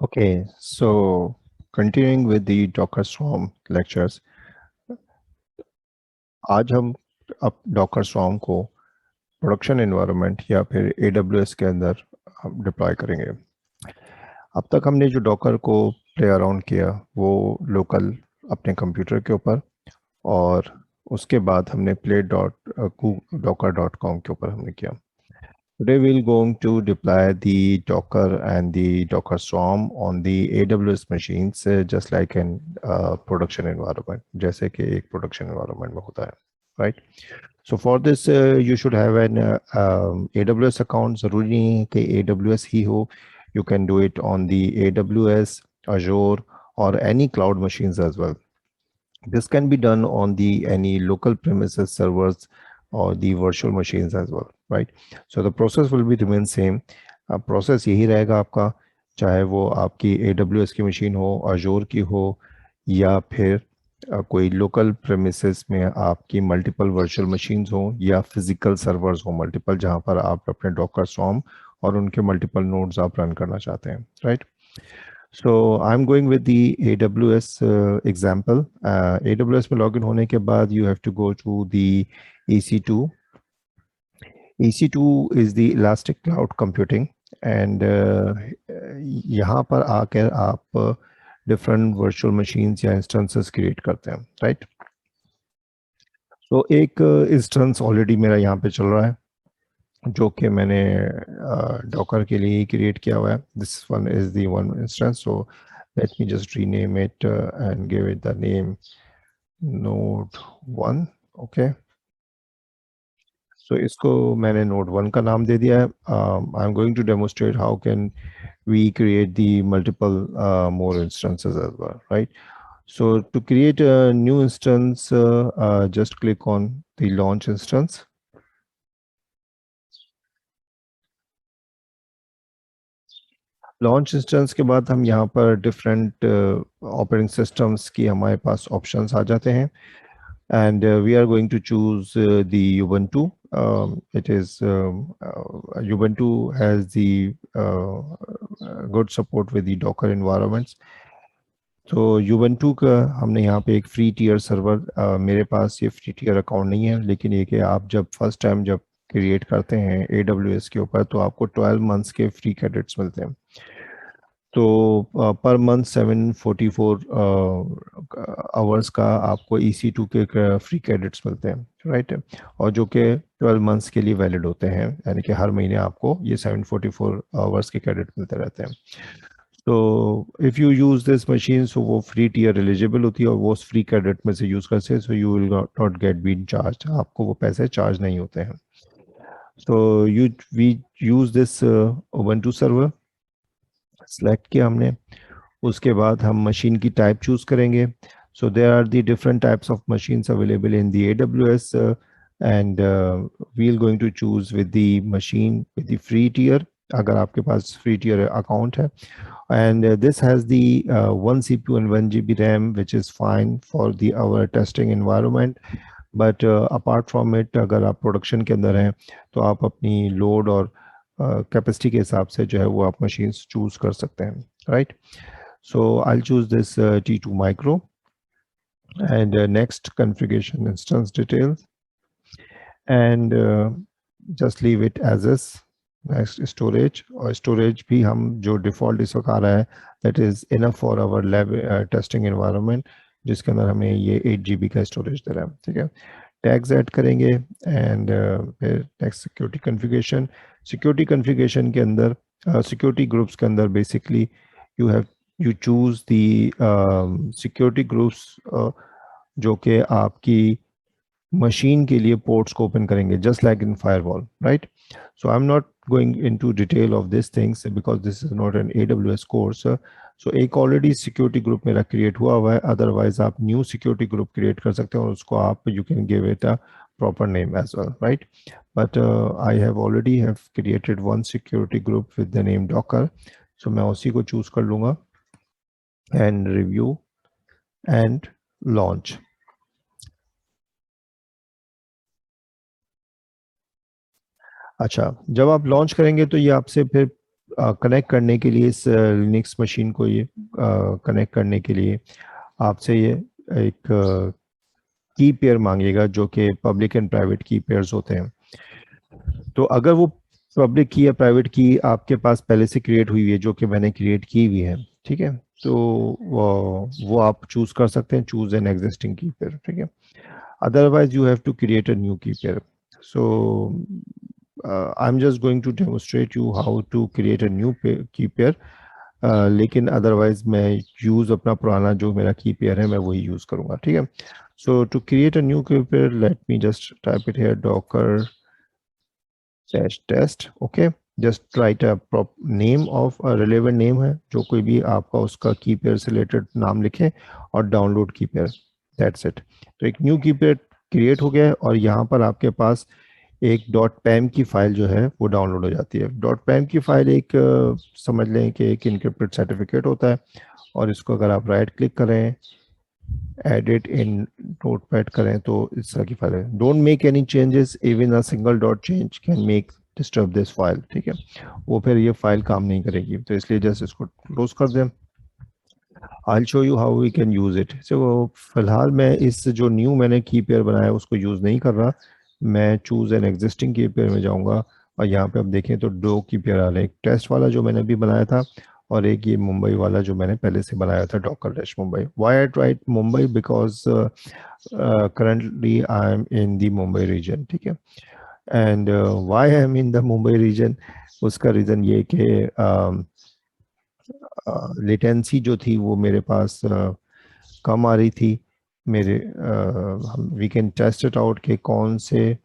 Okay, so continuing with the Docker Swarm lectures, आज हम अब Docker Swarm को प्रोडक्शन एनवायरनमेंट या फिर AWS के अंदर हम डिप्लॉय करेंगे। अब तक हमने जो डॉकर को प्ले अराउंड किया वो लोकल अपने कंप्यूटर के ऊपर, और उसके बाद हमने play.docker.com के ऊपर हमने किया। Today we're going to deploy the Docker and the Docker Swarm on the AWS machines, just like in production environment, जैसे कि एक production environment में होता है, right? So for this you should have an AWS account. ज़रूरी नहीं है कि AWS ही हो, you can do it on the AWS, Azure, or any cloud machines as well. This can be done on the any local premises servers or the virtual machines as well, right? So the process will be remain same. Process यही रहेगा आपका, चाहे वो आपकी AWS की machine हो, Azure की हो, या फिर कोई लोकल प्रेमिसेस में आपकी मल्टीपल वर्चुअल मशीन्स हो या फिजिकल सर्वर्स हो मल्टीपल, जहां पर आप अपने डॉकर स्वॉर्म और उनके मल्टीपल नोड्स आप रन करना चाहते हैं, right? So I'm going with the AWS example. AWS में login होने के बाद you have to go to the EC2. EC2 is the Elastic Cloud Computing, and यहाँ पर आकर आप different virtual machines या instances create करते हैं, right? So एक instance already मेरा यहाँ पे चल रहा है, जो कि मैंने डॉकर के लिए ही क्रिएट किया हुआ है. This one is the one instance, so let me just rename it and give it the name node 1. Okay, so इसको मैंने नोड 1 का नाम दे दिया है. I am going to demonstrate how can we create the multiple more instances as well, right? So to create a new instance, just click on the launch instance. Launch instance के बाद हम यहाँ पर डिफरेंट ऑपरेटिंग सिस्टम्स की हमारे पास options आ जाते हैं, and we are going to choose the Ubuntu. It is Ubuntu has the good support with the Docker environments. तो Ubuntu का हमने यहाँ पे एक फ्री टियर सर्वर, मेरे पास ये फ्री टियर अकाउंट नहीं है, लेकिन ये कि आप जब फर्स्ट टाइम जब क्रिएट करते हैं AWS के ऊपर तो आपको 12 मंथ्स के फ्री क्रेडिट्स मिलते हैं. तो पर मंथ 744 आवर्स का आपको EC2 के फ्री क्रेडिट्स मिलते हैं, राइट? और जो कि 12 मंथ्स के लिए वैलिड होते हैं, यानी कि हर महीने आपको ये 744 आवर्स के क्रेडिट मिलते रहते हैं. तो if you use this machine, so वो फ्री टियर एलिजिबल होती है और वो फ्री क्रेडिट में से यूज़ करते हैं, so you will not get been charge, आपको वो पैसे चार्ज नहीं होते हैं. So we use this Ubuntu server select किया हमने. उसके बाद हम मशीन की टाइप चूज करेंगे. So there are the different types of machines available in the AWS, and we are going to choose with the machine with the free tier, अगर आपके पास फ्री टियर अकाउंट है. And this has the 1 CPU and 1 GB RAM, which is fine for the our testing environment. But apart from it, अगर आप production के अंदर हैं तो आप अपनी लोड और कैपेसिटी के हिसाब से जो है वो आप मशीन्स चूज कर सकते हैं, right? So I'll choose this T2 micro, and next configuration instance details, and just leave it as is. Next storage, और storage भी हम जो default इस वक्त आ रहा है, that is enough for our lab testing environment, जिसके अंदर हमें ये 8 GB का storage दे रहा है, ठीक है? टैग्स ऐड करेंगे, एंड फिर next security configuration. Security configuration के अंदर सिक्योरिटी ग्रुप्स के अंदर basically you choose the security groups जो कि आपकी मशीन के लिए पोर्ट्स को ओपन करेंगे, just like in firewall, right? So I am not going into detail of this things because this is not an AWS course. So एक already security group मेरा create हुआ है, अदरवाइज आप new security group create कर सकते हैं और उसको आप you can give it a proper name as well, right? But I have already have created one security group with the name Docker, so मैं उसी को choose कर लूँगा and review and launch. अच्छा, जब आप लॉन्च करेंगे तो ये आपसे फिर कनेक्ट करने के लिए इस लिनक्स मशीन को ये कनेक्ट करने के लिए आपसे ये एक की पेयर मांगेगा जो कि पब्लिक एंड प्राइवेट की पेयर्स होते हैं। तो अगर वो पब्लिक की या प्राइवेट की आपके पास पहले से क्रिएट हुई है, जो कि मैंने क्रिएट की हुई है, ठीक है, तो वो आप चूज कर सकते हैं, चूज एन एग्जिस्टिंग की पेयर, ठीक है। Otherwise, you have to create a new key pair. So, I'm just going to demonstrate you how to create a new key pair. लेकिन अदरवाइज मैं यूज अपना पुराना जो मेरा की पेयर है मैं वही यूज करूंगा, ठीक है। सो टू क्रिएट अ न्यू की pair, late me just type it here, docker dash test, okay. Just right a name of relevant name है, जो कोई भी आपका उसका की पेयर से रिलेटेड नाम लिखें, और डाउनलोड की पेयर, दैट्स इट। तो एक न्यू की पेयर क्रिएट हो गया है, और यहाँ पर आपके पास एक डॉट पैम की फाइल जो है वो डाउनलोड हो जाती है। डॉट पैम की फाइल एक समझ लें कि एक इनक्रिप्टेड सर्टिफिकेट होता है, और इसको अगर आप राइट क्लिक करें, एडिट इन नोटपैड करें, तो इस तरह की फाइल है। Don't make any changes, even a single dot change can make disturb this file, ठीक है। वो फिर ये फाइल काम नहीं करेगी, तो इसलिए जस्ट इसको क्लोज कर दें। I show you how we can use it. So फिलहाल मैं इस जो न्यू मैंने की पेयर बनाया है उसको यूज नहीं कर रहा, मैं चूज एन एग्जिस्टिंग की पेयर में जाऊंगा, और यहाँ पे आप देखें तो दो की पेयर आ रहे हैं, एक टेस्ट वाला जो मैंने अभी बनाया था, और एक ये मुंबई वाला जो मैंने पहले से बनाया था, Docker dash Mumbai. Why I tried Mumbai, because currently I am in the Mumbai region, ठीक है। And why I am in the Mumbai region, उसका रीज़न ये कि लेटेंसी जो थी वो मेरे पास कम आ रही थी। मेरे we can test it out कि कौन से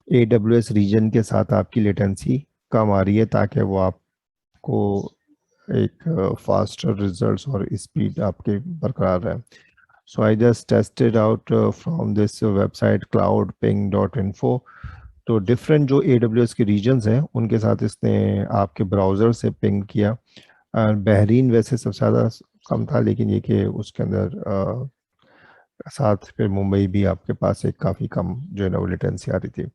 AWS रीजन के साथ आपकी लेटेंसी कम आ रही है, ताकि वो आपको एक फास्टर रिजल्ट्स और स्पीड आपके बरकरार रहे। So I just tested out from this website cloudping.info। तो डिफरेंट जो AWS के रीजन्स हैं उनके साथ इसने आपके ब्राउज़र से पिंग किया। बहरीन वैसे सबसे ज़्यादा कम था, लेकिन ये कि उसके अंदर साथ फिर मुंबई भी आपके पास एक काफ़ी कम जो है ना वो लेटेंसी आ रही थी।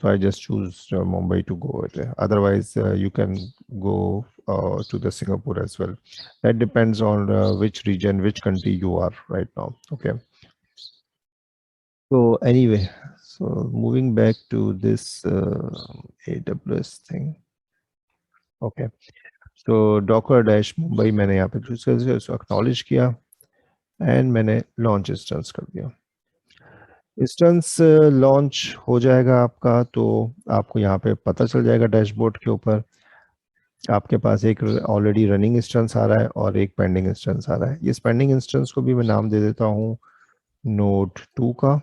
So I just choose Mumbai to go with, otherwise you can go to the Singapore as well. That depends on which region, which country you are right now. Okay. So anyway, so moving back to this AWS thing. Okay. So Docker dash Mumbai मैंने यहाँ पे choose कर दिया, उसको acknowledge किया, and मैंने launch instance कर दिया। इंस्टेंस लॉन्च हो जाएगा आपका, तो आपको यहाँ पे पता चल जाएगा डैशबोर्ड के ऊपर, आपके पास एक ऑलरेडी रनिंग इंस्टेंस आ रहा है और एक पेंडिंग इंस्टेंस आ रहा है। इस पेंडिंग इंस्टेंस को भी मैं नाम दे देता हूँ नोड 2 का,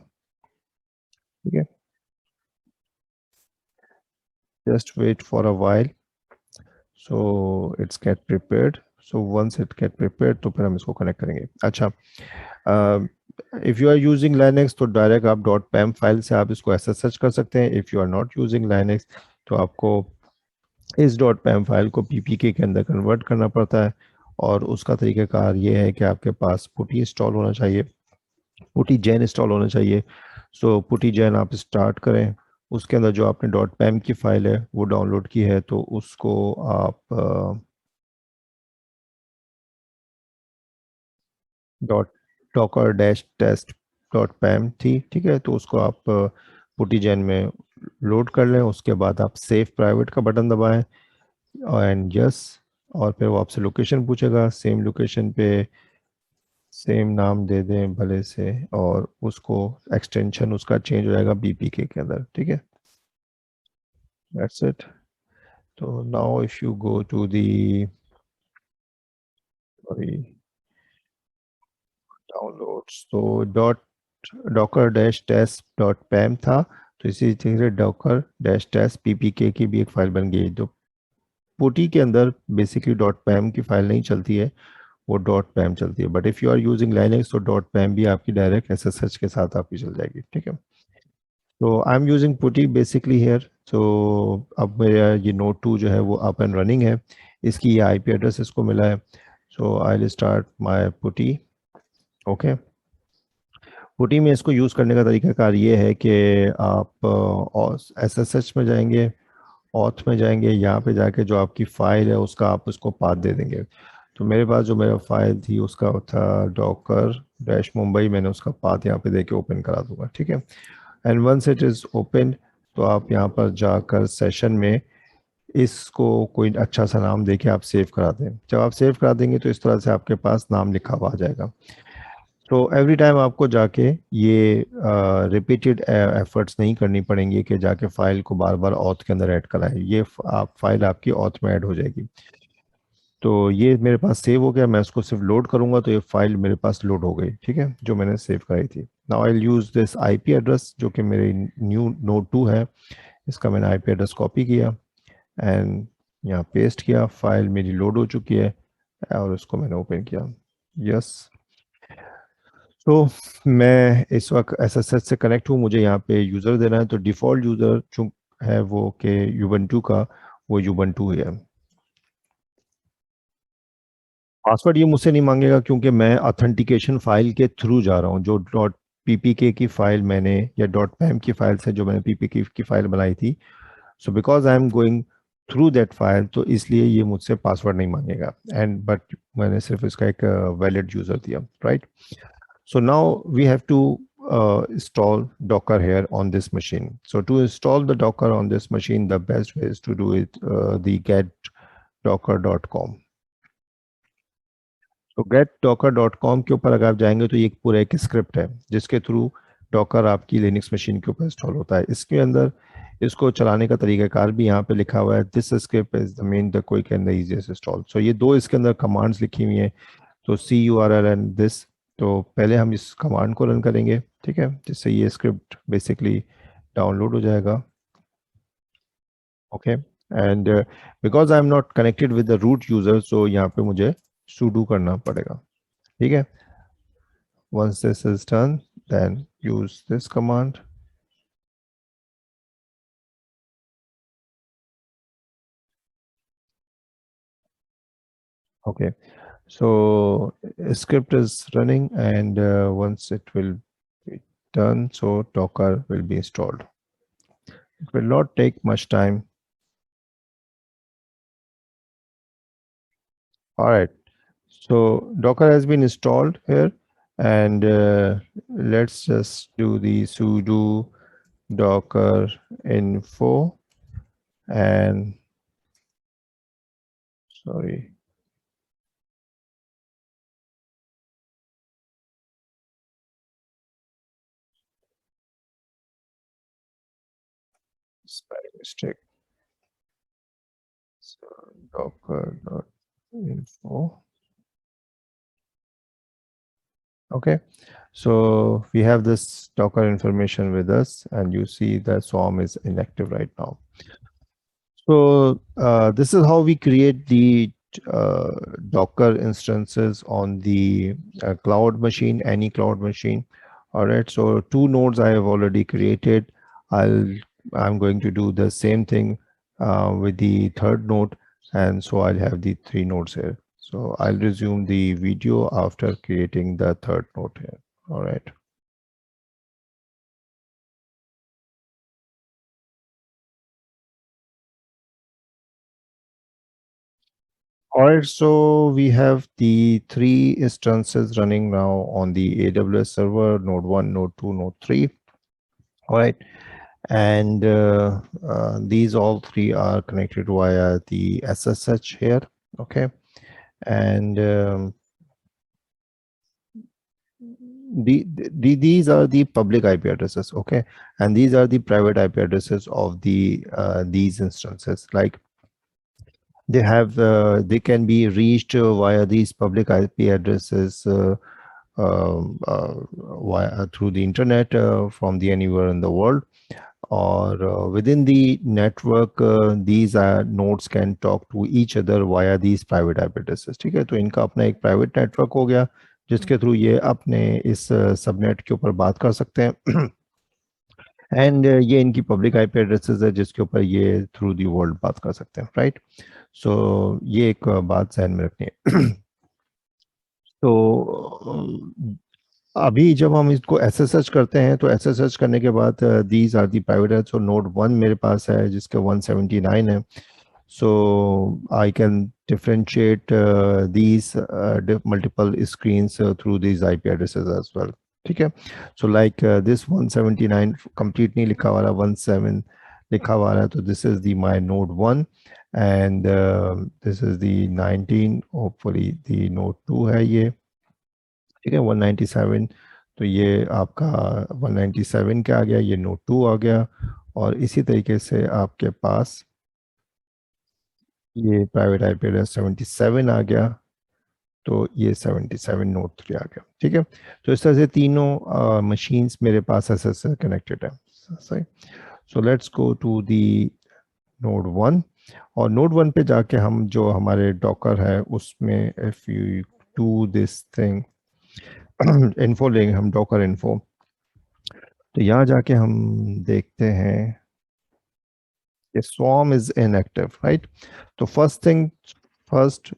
ठीक है। Just wait for a while, so it's get prepared. So once it get prepared तो फिर हम इसको कनेक्ट करेंगे। अच्छा, if you are using Linux तो डायरेक्ट आप डॉट पैम फाइल से आप इसको SSH कर सकते हैं। If you are not using Linux तो आपको इस डॉट पैम फाइल को PPK के अंदर कन्वर्ट करना पड़ता है, और उसका तरीक़ाकार ये है कि आपके पास पुटी इंस्टॉल होना चाहिए, पुटी जैन इंस्टॉल होना चाहिए। सो पुटी जैन आप स्टार्ट करें, उसके अंदर जो आपने डॉट पैम की फाइल है वो डाउनलोड की है, तो उसको आप dot docker dash test dot pem थी, ठीक है, तो उसको आप पुटी जैन में लोड कर लें। उसके बाद आप सेव प्राइवेट का बटन दबाएं, एंड यस, और फिर वो आपसे लोकेशन पूछेगा, सेम लोकेशन पे सेम नाम दे दें भले से, और उसको एक्सटेंशन उसका चेंज हो जाएगा BPK के अंदर, ठीक है। That's it. तो now if you go to the sorry downloads, तो dot docker dash test dot pem था, तो इसी तरह से डॉकर डैश टेस्ट PPK की भी एक फाइल बन गई। तो पुटी के अंदर बेसिकली डॉट पैम की फाइल नहीं चलती है, वो डॉट पैम चलती है, but if you are using Linux तो डॉट पैम भी आपकी डायरेक्ट SSH के साथ आपकी चल जाएगी, ठीक है। तो I am using PuTTY basically here. तो अब मेरा ये नोड 2 जो है वो अप एंड रनिंग है, इसकी ये IP एड्रेस इसको मिला है। So I will start my putty. Okay, putty में इसको यूज़ करने का तरीकाकार ये है कि आप SSH में जाएंगे, ऑथ में जाएंगे, यहाँ पे जाके जो आपकी फाइल है उसका आप उसको पाथ दे देंगे। तो मेरे पास जो मेरा फाइल थी उसका था डॉकर डैश मुंबई, मैंने उसका पाथ यहाँ पे देके ओपन करा दूंगा, ठीक है। And once it is open, तो आप यहाँ पर जाकर सेशन में इसको कोई अच्छा सा नाम देके आप सेव करा दें। जब आप सेव करा देंगे तो इस तरह से आपके पास नाम लिखा हुआ आ जाएगा। तो एवरी टाइम आपको जाके ये रिपीटेड एफर्ट्स नहीं करनी पड़ेंगी कि जाके फाइल को बार बार ऑथ के अंदर ऐड कराएं, ये आप फाइल आपकी ऑथ में ऐड हो जाएगी। तो ये मेरे पास सेव हो गया, मैं इसको सिर्फ लोड करूंगा तो ये फाइल मेरे पास लोड हो गई, ठीक है, जो मैंने सेव कराई थी। Now I use this IP address जो कि मेरे न्यू नोड 2 है, इसका मैंने आईपी एड्रेस कॉपी किया एंड यहाँ पेस्ट किया। फाइल मेरी लोड हो चुकी है और उसको मैंने ओपन किया। यस। तो मैं इस वक्त एसएसएच से कनेक्ट हूँ, मुझे यहाँ पे यूज़र देना है, तो डिफ़ॉल्ट यूज़र जो है वो के यूबंटू का, वो यूबंटू है। पासवर्ड ये मुझसे नहीं मांगेगा क्योंकि मैं ऑथेंटिकेशन फाइल के थ्रू जा रहा हूँ। जो डॉट पीपीके की फाइल मैंने, या डॉट पैम की फाइल से जो मैंने पीपीके की फाइल बनाई थी, so because I am going through that file, तो इसलिए ये मुझसे पासवर्ड नहीं मांगेगा। एंड बट मैंने सिर्फ इसका एक वैलिड यूज़र दिया, right. So now we have to install Docker here on this machine. So to install the Docker on this machine, the best way is to do it the getdocker.com. तो getdocker.com के ऊपर अगर आप जाएंगे तो ये एक पूरा एक स्क्रिप्ट है जिसके थ्रू डॉकर आपकी लिनक्स मशीन के ऊपर इंस्टॉल होता है। इसके अंदर इसको चलाने का तरीकाकार भी यहाँ पे लिखा हुआ है। This script is the main the quick and the easiest install. सो ये दो इसके अंदर कमांड्स लिखी हुई हैं, तो C U R L and this. तो पहले हम इस कमांड को रन करेंगे, ठीक है, जिससे ये स्क्रिप्ट बेसिकली डाउनलोड हो जाएगा। Okay, and because I am not connected with the root user, so यहाँ पे मुझे sudo करना पड़ेगा, ठीक है। Once this is done, then use this command. Okay, so script is running, and once it will be done, so Docker will be installed. It will not take much time. All right, so Docker has been installed here, and let's just do the sudo docker info, and sorry, spelling mistake. So docker.info. Okay, so we have this Docker information with us, and you see that Swarm is inactive right now. So this is how we create the uh, Docker instances on the cloud machine, any cloud machine. All right, so 2 nodes I have already created. I'm going to do the same thing with the third node, and so I'll have the 3 nodes here. So I'll resume the video after creating the third node here. All right. All right, so we have the 3 instances running now on the AWS server, node 1, node 2, node 3. All right, and these all 3 are connected via the SSH here. Okay, and these are the public IP addresses. Okay, and these are the private IP addresses of the these instances. Like they can be reached via these public IP addresses via through the internet from the anywhere in the world, or within the network these nodes can talk to each other via these private IP addresses। ठीक है, तो इनका अपना एक private network हो गया जिसके through ये अपने इस सबनेट के ऊपर बात कर सकते हैं। एंड ये इनकी पब्लिक आईपी एड्रेसेस है जिसके ऊपर ये थ्रू दी वर्ल्ड बात कर सकते हैं, राइट। सो ये एक बात ध्यान में रखनी है। तो अभी जब हम इसको SSH करते हैं तो SSH करने के बाद दीज आर दी प्राइवेट है। सो नोड 1 मेरे पास है जिसका 179 है। So I can differentiate these multiple screens through these IP addresses as well. ठीक है। So like this 179 complete नहीं लिखा हुआ है, 17 लिखा हुआ है, तो this is the my node 1 and this is the 19, hopefully the node 2 है ये। ठीक है, 197, तो ये आपका 197 क्या आ गया, ये नोड 2 आ गया। और इसी तरीके से आपके पास ये प्राइवेट आईपी एड्रेस 77 आ गया, तो ये 77 नोड 3 आ गया। ठीक है, तो इस तरह से तीनों मशीन्स मेरे पास एसएस से कनेक्टेड है। सही। So let's go to the node 1, और नोड 1 पे जाके हम जो हमारे डॉकर है उसमें if you do this thing info लेंगे हम, डॉकर इन्फो। तो यहाँ जाके हम देखते हैं कि swarm is inactive, right? तो first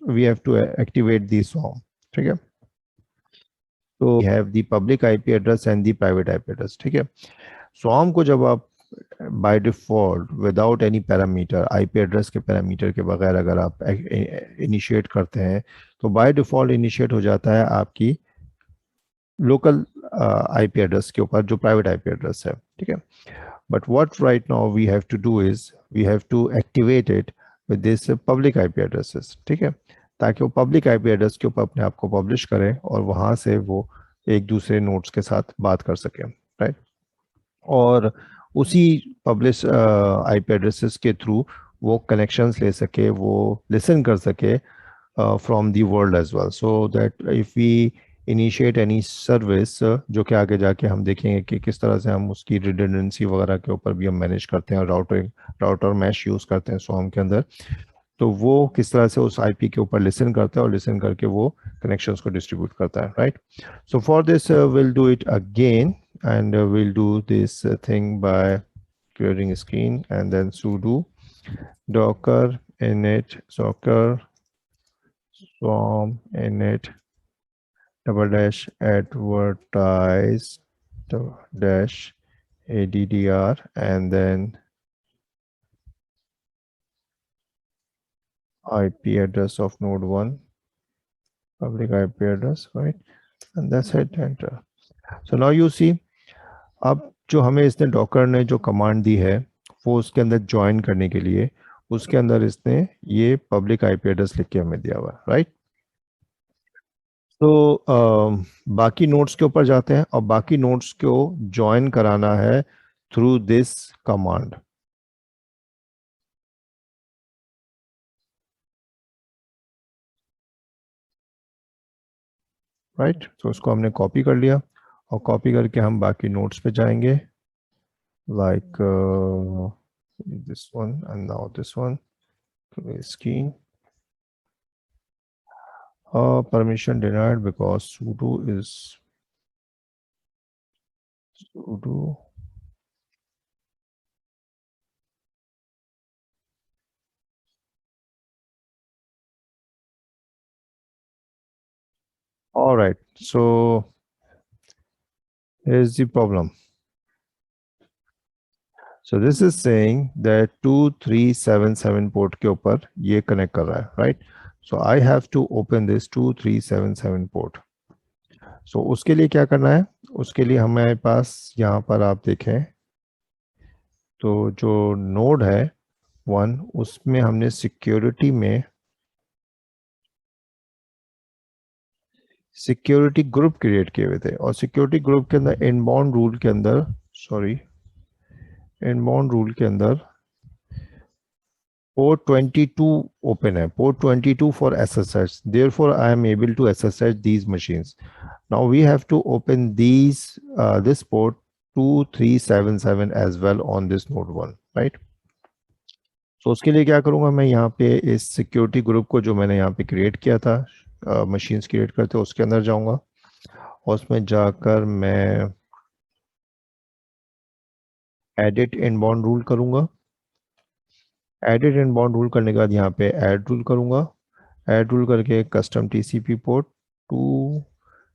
we have to activate the swarm। ठीक है, तो we have the public IP address and the private IP address। ठीक है, swarm को जब आप by default without any parameter, IP address के पैरामीटर के बगैर अगर आप इनिशिएट करते हैं तो बाय डिफॉल्ट इनिशिएट हो जाता है आपकी लोकल आईपी एड्रेस के ऊपर जो प्राइवेट आईपी एड्रेस है। ठीक है, but what right now we have to do is we have to activate it with this public IP addresses। ठीक है, ताकि वो पब्लिक आईपी एड्रेस के ऊपर अपने आप को पब्लिश करें और वहां से वो एक दूसरे नोड्स के साथ बात कर सके, राइट। और उसी पब्लिश आईपी एड्रेसेस के थ्रू वो कनेक्शंस ले सके, वो लिसन कर सके from the world as well, so that if we initiate any service, जो कि आगे जाके हम देखेंगे कि किस तरह से हम उसकी रिडंडेंसी वगैरह के ऊपर भी हम मैनेज करते हैं, राउटर मैश यूज़ करते हैं स्वार्म के अंदर, तो वो किस तरह से उस आईपी के ऊपर लिसन करता है और लिसन करके वो कनेक्शंस को डिस्ट्रीब्यूट करता है, right. So for this will do it again and we'll do this thing by clearing screen and then sudo docker init docker swarm init --advertise dash addr and then IP address of node 1, public IP address, right, and that's it, enter। So now you see, अब जो हमें इसने Docker ने जो command दी है वो उसके अंदर ज्वाइन करने के लिए उसके अंदर इसने ये पब्लिक आईपी एड्रेस लिख के हमें दिया हुआ है, राइट। तो बाकी नोड्स के ऊपर जाते हैं और बाकी नोड्स को ज्वाइन कराना है थ्रू दिस कमांड, राइट। तो उसको हमने कॉपी कर लिया और कॉपी करके हम बाकी नोड्स पे जाएंगे, like this one and now this one, screen permission denied because sudo is sudo all right। So here's the problem। So this is saying that 2377 port के ऊपर ये कनेक्ट कर रहा है, right. So I have to open this 2377 port. So उसके लिए क्या करना है, उसके लिए हमारे पास यहाँ पर आप देखें तो जो नोड है 1 उसमें हमने सिक्योरिटी में सिक्योरिटी ग्रुप क्रिएट किए हुए थे और सिक्योरिटी ग्रुप के अंदर इनबाउंड रूल के अंदर इनबाउंड रूल के अंदर port 22 open है, port 22 for SSH, therefore I am able to SSH these machines। Now we have to open this port 2377 as well on this node 1, right। so उसके लिए क्या करूंगा, मैं यहाँ पे इस सिक्योरिटी ग्रुप को जो मैंने यहाँ पे क्रिएट किया था, मशीन्स क्रिएट करते उसके अंदर जाऊंगा और उसमें जाकर मैं एडिट इनबाउंड रूल करूंगा। एडिट इनबाउंड रूल करने के बाद यहाँ पे ऐड रूल करूंगा, ऐड रूल करके कस्टम टीसीपी पोर्ट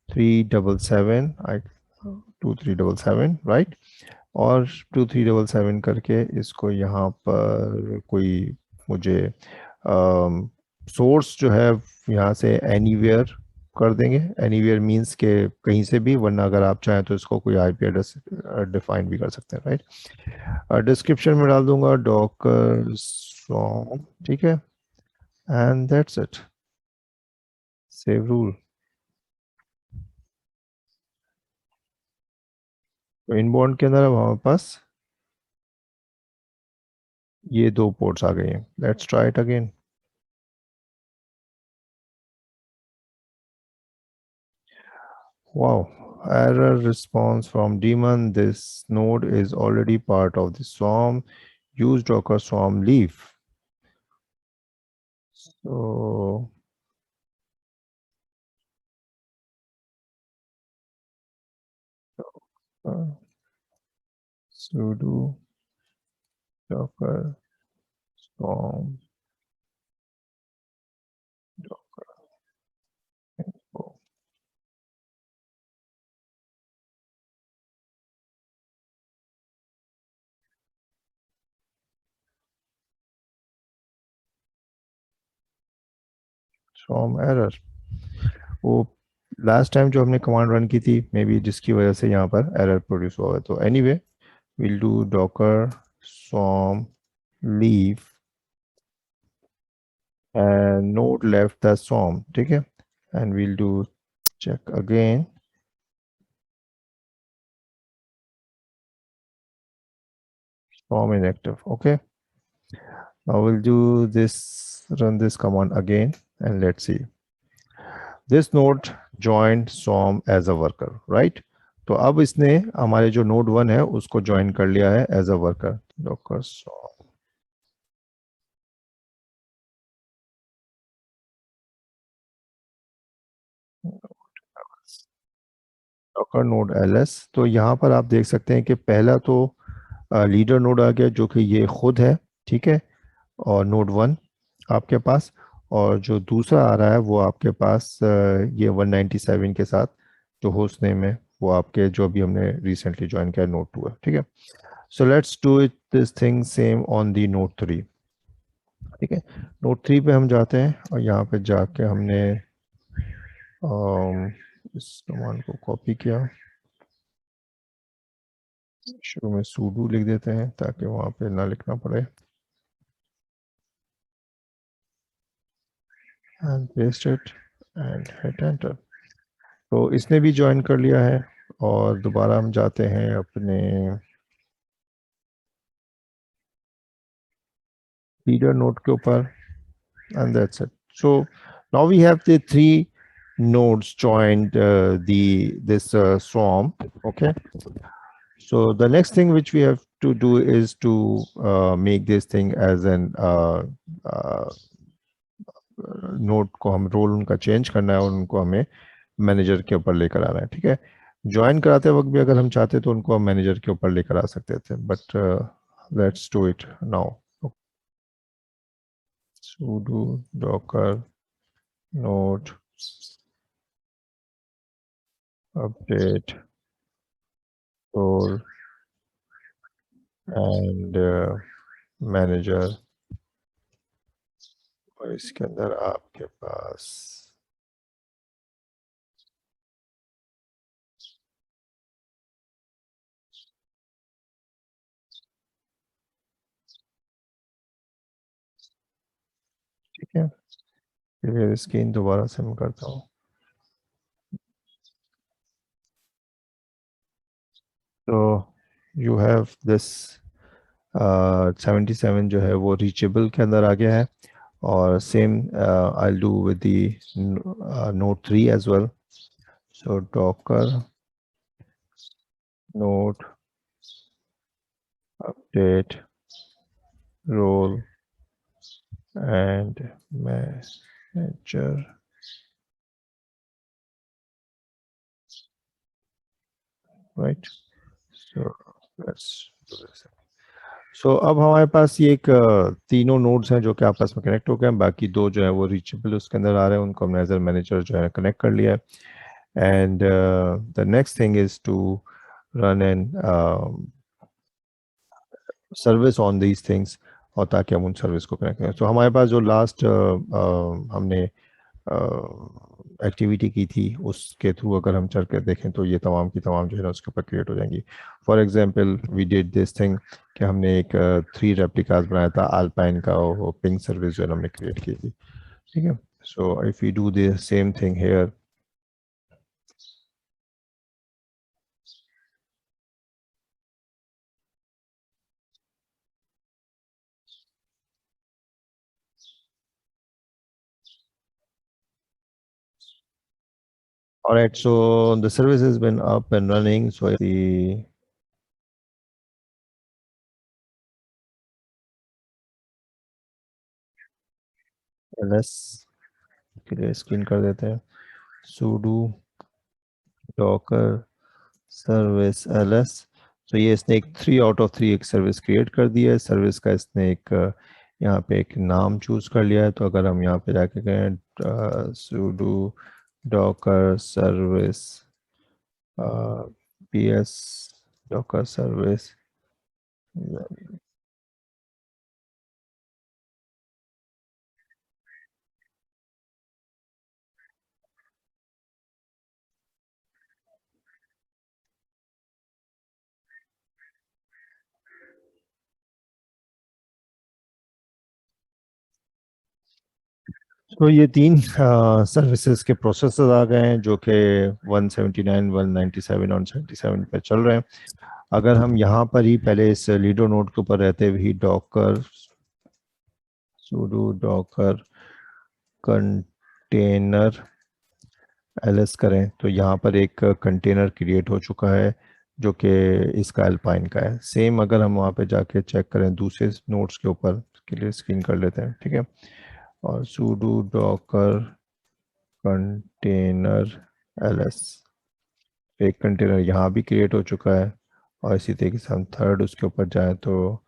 377 2377 राइट। और 2377 करके इसको यहाँ पर कोई मुझे सोर्स जो है यहाँ से एनीवेयर कर देंगे। एनीवेयर मींस के कहीं से भी, वरना अगर आप चाहें तो इसको कोई आईपी एड्रेस डिफाइन भी कर सकते हैं राइट। डिस्क्रिप्शन में डाल दूंगा डॉकर सॉन्ग, ठीक है, and that's it. Save rule. तो इनबाउंड के अंदर अब हमारे पास ये दो पोर्ट्स आ गए हैं। Let's try it again. Wow, error response from daemon. This node is already part of the swarm. Use Docker swarm leaf. So uh, sudo Docker swarm Docker info. Swarm error. वो last time जो हमने command run की थी, may be जिसकी वजह से यहाँ पर एरर प्रोड्यूस हुआ है। तो anyway we'll do docker swarm leave and node left the swarm, ठीक है, and we'll do check again. Swarm inactive. Okay, now we'll do this, run this command again, and let's see. This node joined swarm as a worker, right? तो अब इसने हमारे जो node 1 है उसको join कर लिया है as a worker. Docker swarm. Docker node ls। तो यहाँ पर आप देख सकते हैं कि पहला तो लीडर नोड आ गया जो कि ये खुद है, ठीक है, और नोड 1 आपके पास, और जो दूसरा आ रहा है वो आपके पास ये 197 के साथ जो होस्ट नेम है वो आपके जो भी हमने रिसेंटली ज्वाइन किया नोड 2 है, ठीक है। सो let's do it this thing same on the node 3, ठीक है। नोड 3 पे हम जाते हैं और यहाँ पे जाके हमने इस कमांड को कॉपी किया, शुरू में sudo लिख देते हैं ताकि वहाँ पे ना लिखना पड़े, and paste it and hit enter। तो इसने भी ज्वाइन कर लिया है। और दोबारा हम जाते हैं अपने लीडर नोड के ऊपर, and that's it। So now we have the three nodes joined this swarm, okay। So the next thing which we have to do is to make this thing as an uh, node को हम role उनका change करना है और उनको हमें manager के ऊपर लेकर आना है, ठीक है। ज्वाइन कराते वक्त भी अगर हम चाहते तो उनको हम मैनेजर के ऊपर लेकर आ सकते थे, but let's do it now. sudo docker node update role and manager, और इसके अंदर आपके पास ठीक है। फिर स्क्रीन दोबारा से मैं करता हूँ। तो यू हैव दिस 77 जो है वो रीचेबल के अंदर आ गया है, और same I do with the node 3 as well. So docker node update role and manager, right. So let's do this. So अब हमारे पास ये एक तीनों नोड्स हैं जो कि आपस में कनेक्ट हो गए हैं, बाकी दो जो है वो रीचेबल उसके अंदर आ रहे हैं, उनको हमने एज ए मैनेजर जो है कनेक्ट कर लिया है। and the next thing is to run an service on these things, और ताकि हम उन सर्विस को कनेक्ट करें। तो हमारे पास जो लास्ट हमने एक्टिविटी की थी उसके थ्रू अगर हम चल कर देखें तो ये तमाम की तमाम जो है ना उसके ऊपर क्रिएट हो जाएंगी। For example we did this thing कि हमने एक 3 रेप्लिकास बनाया था अल्पाइन का, वो पिंग सर्विस जो है ना हमने क्रिएट की थी, ठीक है। So if you do the same thing here, all right, so the service has been up and running. So the ls clear screen कर देते हैं, sudo docker सर्विस ls। तो ये इसने एक 3 आउट ऑफ 3 एक सर्विस क्रिएट कर दी है। सर्विस का इसने एक यहाँ पे एक नाम चूज कर लिया है। तो अगर हम यहाँ पे जाके कहें sudo docker service ps docker service, तो ये 3 सर्विसेज के प्रोसेसर आ गए हैं जो कि 179 197 और 77 पे चल रहे हैं। अगर हम यहाँ पर ही पहले इस लीडो नोड के ऊपर रहते हुए ही docker sudo docker container ls करें तो यहाँ पर एक कंटेनर क्रिएट हो चुका है जो कि इसका अल्पाइन का है। सेम अगर हम वहाँ पे जाके चेक करें दूसरे नोड्स के ऊपर, के लिए स्क्रीन कर लेते हैं, ठीक है। और sudo docker कंटेनर ls, एक कंटेनर यहाँ भी क्रिएट हो चुका है। और इसी तरीके से हम थर्ड उसके ऊपर जाएं तो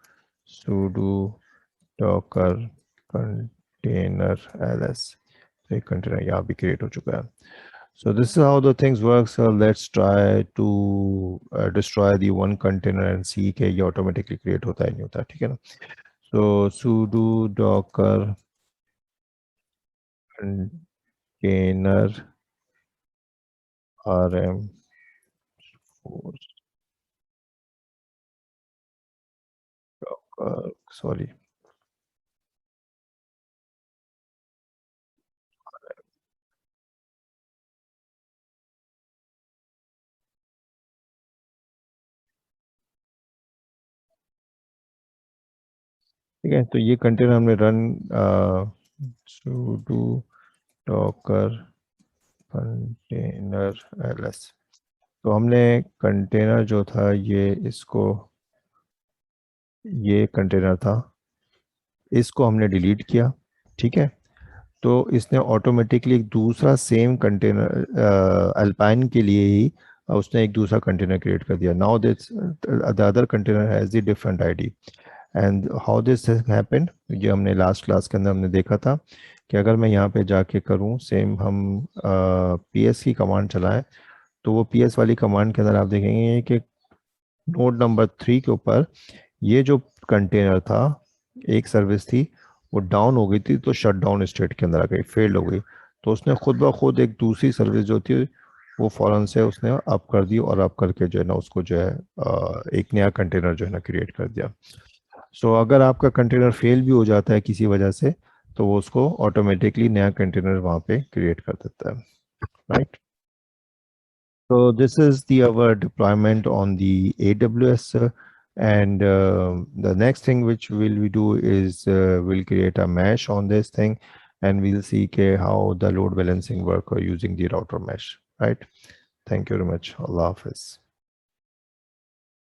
sudo docker कंटेनर ls, तो एक कंटेनर यहाँ भी क्रिएट हो चुका है। So this is how the things work. So let's try to destroy the one container and see कि ये automatically create होता है नहीं होता, ठीक है ना। So sudo docker container rm sorry, ठीक है। तो ये कंटेनर हमने run sudo docker container ls, तो हमने कंटेनर जो था ये इसको, ये कंटेनर था, इसको हमने डिलीट किया, ठीक है। तो इसने ऑटोमेटिकली एक दूसरा सेम कंटेनर अल्पाइन के लिए ही उसने एक दूसरा कंटेनर क्रिएट कर दिया। Now this the other container has the different ID and how this happened, ये हमने लास्ट क्लास के अंदर हमने देखा था कि अगर मैं यहाँ पे जाके करूँ सेम हम ps की कमांड चलाएं तो वो ps वाली कमांड के अंदर आप देखेंगे कि नोड नंबर 3 के ऊपर ये जो कंटेनर था, एक सर्विस थी वो डाउन हो गई थी, तो शट डाउन स्टेट के अंदर आ गई, फेल्ड हो गई। तो उसने खुद ब खुद एक दूसरी सर्विस जो थी वो फौरन से उसने अप कर दी और अप करके जो है ना उसको जो है एक नया कंटेनर जो है ना क्रिएट कर दिया। सो अगर आपका कंटेनर फेल भी हो जाता है किसी वजह से तो वो उसको ऑटोमेटिकली नया कंटेनर वहाँ पे क्रिएट कर देता है, right. So this is the our deployment on the AWS, and the next thing which will we do is we'll create a mesh on this thing, and we'll see how the load balancing work using the router mesh, right? Thank you very much. Allah Hafiz.